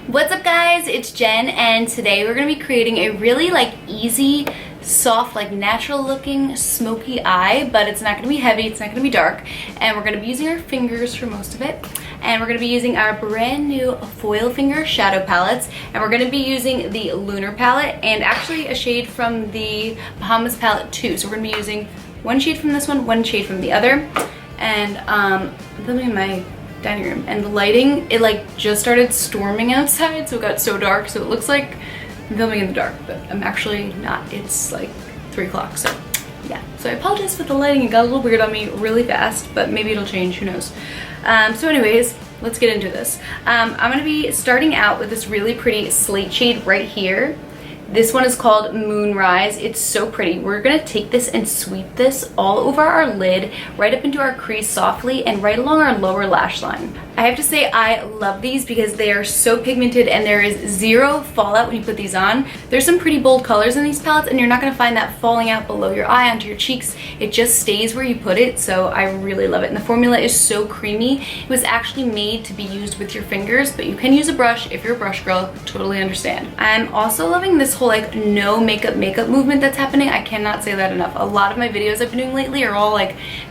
What's up guys, it's Jen and today we're going to be creating a really easy, soft, natural looking smoky eye, but it's not going to be heavy, it's not going to be dark, and we're going to be using our fingers for most of it. And we're going to be using our brand new foil finger shadow palettes, and we're going to be using the Lunar palette and actually a shade from the Bahamas palette too. So we're going to be using one shade from this one shade from the other. And I'm filming in my dining room, and the lighting, it just started storming outside, so it got so dark, so it looks like I'm filming in the dark, but I'm actually not. It's 3 o'clock, so yeah. So I apologize for the lighting, it got a little weird on me really fast, but maybe it'll change, who knows. So anyways, let's get into this. I'm gonna be starting out with this really pretty slate shade right here. This one is called Moonrise. It's so pretty. We're gonna take this and sweep this all over our lid, right up into our crease softly, and right along our lower lash line. I have to say I love these because they are so pigmented and there is zero fallout when you put these on. There's some pretty bold colors in these palettes and you're not gonna find that falling out below your eye onto your cheeks. It just stays where you put it, so I really love it. And the formula is so creamy. It was actually made to be used with your fingers, but you can use a brush if you're a brush girl, totally understand. I'm also loving this whole no makeup movement that's happening. I cannot say that enough. A lot of my videos I've been doing lately are all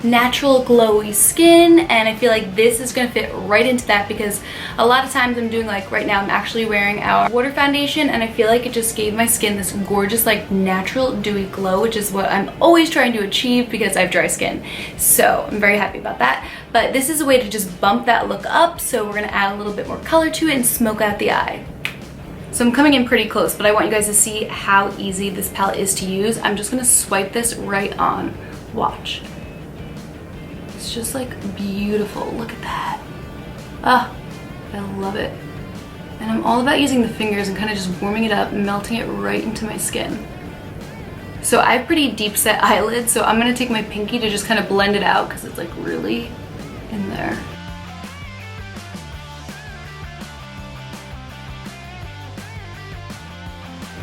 natural glowy skin, and I feel like this is gonna fit right into that because a lot of times I'm doing right now I'm actually wearing our water foundation, and I feel like it just gave my skin this gorgeous natural dewy glow, which is what I'm always trying to achieve because I have dry skin. So I'm very happy about that. But this is a way to just bump that look up, so we're gonna add a little bit more color to it and smoke out the eye. So I'm coming in pretty close, but I want you guys to see how easy this palette is to use. I'm just gonna swipe this right on. Watch. It's just beautiful. Look at that. Ah, I love it. And I'm all about using the fingers and kind of just warming it up, melting it right into my skin. So I have pretty deep set eyelids, so I'm gonna take my pinky to just kind of blend it out because it's really in there.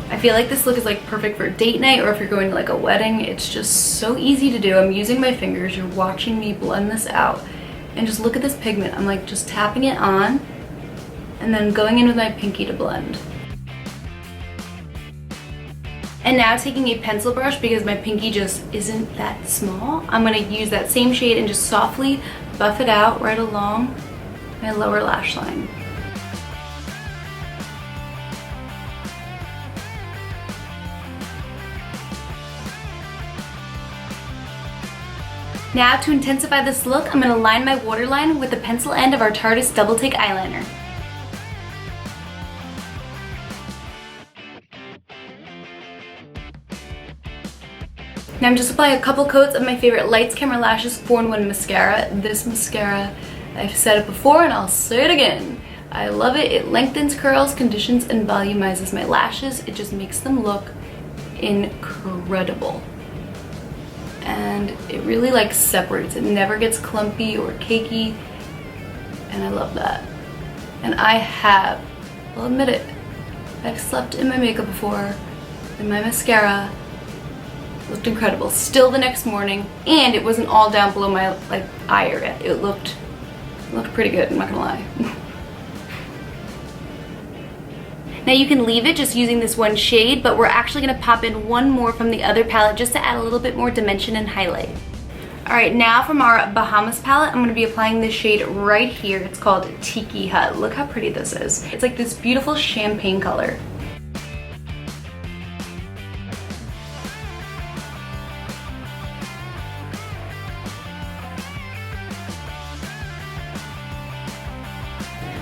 I feel like this look is perfect for date night, or if you're going to a wedding. It's just so easy to do. I'm using my fingers, you're watching me blend this out, and just look at this pigment. I'm just tapping it on and then going in with my pinky to blend. And now taking a pencil brush, because my pinky just isn't that small, I'm gonna use that same shade and just softly buff it out right along my lower lash line. Now to intensify this look, I'm going to line my waterline with the pencil end of our Tarte Double Take eyeliner. Now I'm just applying a couple coats of my favorite Lights Camera Lashes 4-in-1 mascara. This mascara, I've said it before and I'll say it again. I love it. It lengthens, curls, conditions, and volumizes my lashes. It just makes them look incredible. And it really separates. It never gets clumpy or cakey, and I love that. And I'll admit it, I've slept in my makeup before, and my mascara looked incredible. Still the next morning, and it wasn't all down below my eye area. It looked pretty good, I'm not gonna lie. Now you can leave it just using this one shade, but we're actually gonna pop in one more from the other palette just to add a little bit more dimension and highlight. All right, now from our Bahamas palette, I'm gonna be applying this shade right here. It's called Tiki Hut. Look how pretty this is. It's this beautiful champagne color.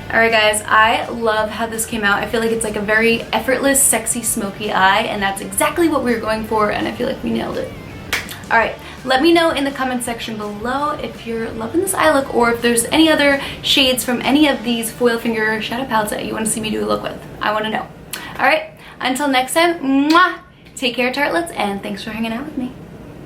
Alright guys, I love how this came out. I feel like it's a very effortless, sexy, smoky eye, and that's exactly what we were going for, and I feel like we nailed it. Alright, let me know in the comment section below if you're loving this eye look, or if there's any other shades from any of these foil finger shadow palettes that you want to see me do a look with. I want to know. Alright, until next time, mwah! Take care, tartlets, and thanks for hanging out with me.